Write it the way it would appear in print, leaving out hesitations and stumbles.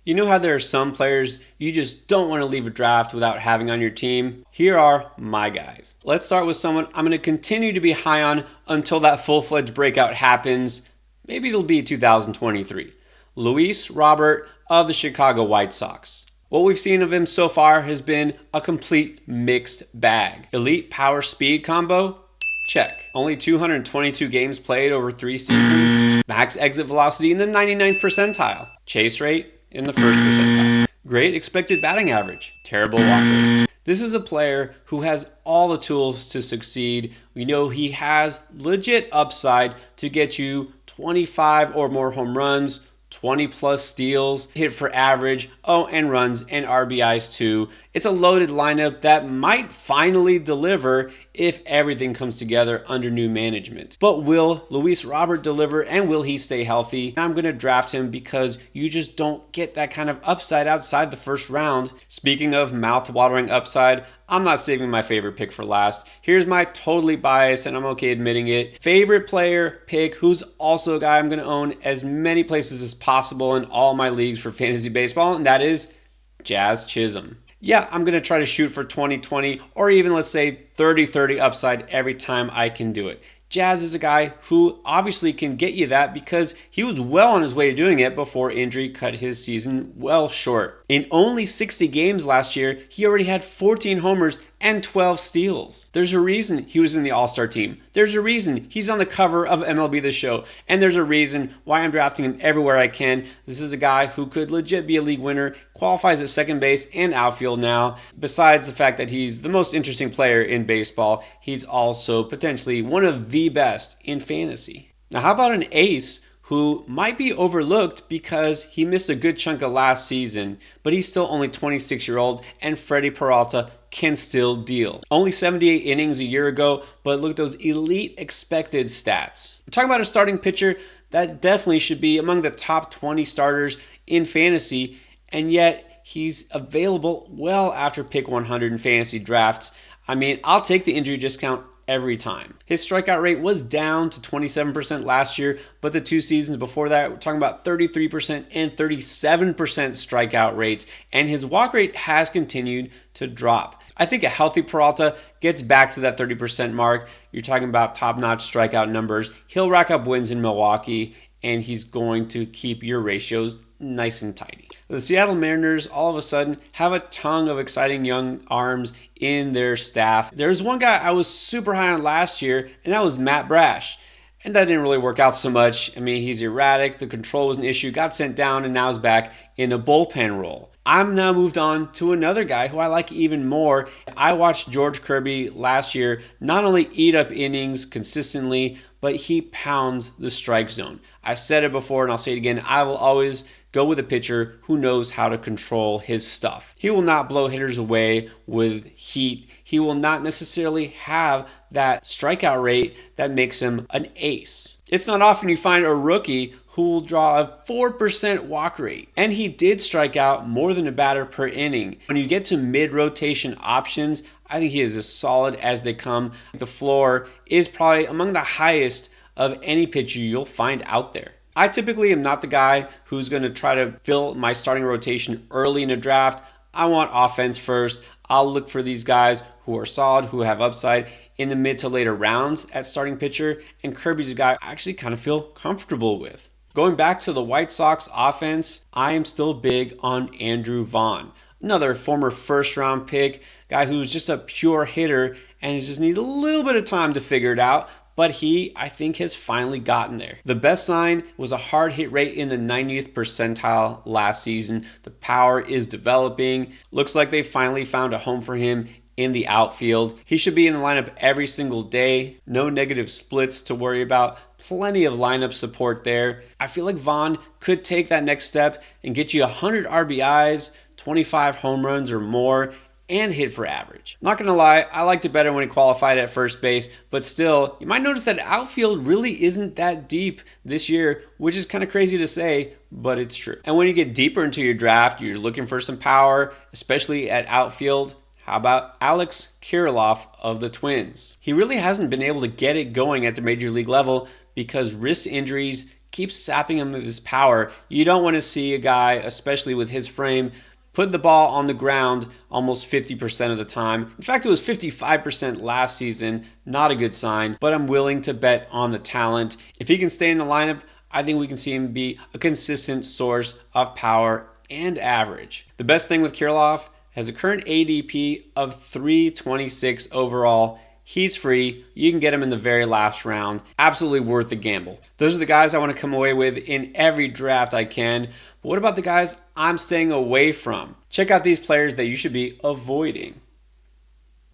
You know how there are some players you just don't want to leave a draft without having on your team? Here are my guys. Let's start with someone I'm going to continue to be high on until that full-fledged breakout happens. Maybe it'll be 2023. Luis Robert of the Chicago White Sox. What we've seen of him so far has been a complete mixed bag. Elite power speed combo? Check. Only 222 games played over 3 seasons. Max exit velocity in the 99th percentile. Chase rate in the 1st percentile. Great expected batting average. Terrible walk rate. This is a player who has all the tools to succeed. We know he has legit upside to get you 25 or more home runs, 20 plus steals, hit for average, and runs and RBIs too. It's a loaded lineup that might finally deliver if everything comes together under new management. But will Luis Robert deliver, and will he stay healthy? I'm going to draft him because you just don't get that kind of upside outside the first round. Speaking of mouth-watering upside, I'm not saving my favorite pick for last. Here's my totally biased, and I'm okay admitting it, favorite player pick who's also a guy I'm going to own as many places as possible in all my leagues for fantasy baseball, and that is Jazz Chisholm. Yeah, I'm going to try to shoot for 20-20 or even let's say 30-30 upside every time I can do it. Jazz is a guy who obviously can get you that because he was well on his way to doing it before injury cut his season well short. In only 60 games last year, he already had 14 homers and 12 steals. There's a reason he was in the All-Star team. There's a reason he's on the cover of MLB The Show. And there's a reason why I'm drafting him everywhere I can. This is a guy who could legit be a league winner, qualifies at second base and outfield now. Besides the fact that he's the most interesting player in baseball, he's also potentially one of the best in fantasy. Now, how about an ace who might be overlooked because he missed a good chunk of last season, but he's still only 26-year-old, and Freddie Peralta can still deal. Only 78 innings a year ago, but look at those elite expected stats. We're talking about a starting pitcher that definitely should be among the top 20 starters in fantasy, and yet he's available well after pick 100 in fantasy drafts. I mean, I'll take the injury discount every time. His strikeout rate was down to 27% last year, but the 2 seasons before that, we're talking about 33% and 37% strikeout rates, and his walk rate has continued to drop. I think a healthy Peralta gets back to that 30% mark. You're talking about top-notch strikeout numbers. He'll rack up wins in Milwaukee, and he's going to keep your ratios nice and tidy. The Seattle Mariners all of a sudden have a ton of exciting young arms in their staff. There's one guy I was super high on last year, and that was Matt Brash. And that didn't really work out so much. I mean, he's erratic, the control was an issue, got sent down, and now is back in a bullpen role. I'm now moved on to another guy who I like even more. I watched George Kirby last year not only eat up innings consistently, but he pounds the strike zone. I said it before and I'll say it again. I will always go with a pitcher who knows how to control his stuff. He will not blow hitters away with heat. He will not necessarily have that strikeout rate that makes him an ace. It's not often you find a rookie who will draw a 4% walk rate. And he did strike out more than a batter per inning. When you get to mid-rotation options, I think he is as solid as they come. The floor is probably among the highest of any pitcher you'll find out there. I typically am not the guy who's going to try to fill my starting rotation early in a draft. I want offense first. I'll look for these guys who are solid, who have upside in the mid to later rounds at starting pitcher. And Kirby's a guy I actually kind of feel comfortable with. Going back to the White Sox offense, I am still big on Andrew Vaughn. Another former first-round pick, guy who's just a pure hitter and he just needs a little bit of time to figure it out, but he, I think, has finally gotten there. The best sign was a hard hit rate in the 90th percentile last season. The power is developing. Looks like they finally found a home for him in the outfield. He should be in the lineup every single day. No negative splits to worry about. Plenty of lineup support there. I feel like Vaughn could take that next step and get you 100 RBIs, 25 home runs or more, and hit for average. Not gonna lie, I liked it better when he qualified at first base, but still, you might notice that outfield really isn't that deep this year, which is kind of crazy to say, but it's true. And when you get deeper into your draft, you're looking for some power, especially at outfield. How about Alex Kirilloff of the Twins? He really hasn't been able to get it going at the major league level because wrist injuries keeps sapping him of his power. You don't want to see a guy, especially with his frame, put the ball on the ground almost 50% of the time. In fact, it was 55% last season. Not a good sign, but I'm willing to bet on the talent. If he can stay in the lineup, I think we can see him be a consistent source of power and average. The best thing with Kirilloff has a current ADP of 326 overall. He's free. You can get him in the very last round. Absolutely worth the gamble. Those are the guys I want to come away with in every draft I can. But what about the guys I'm staying away from? Check out these players that you should be avoiding.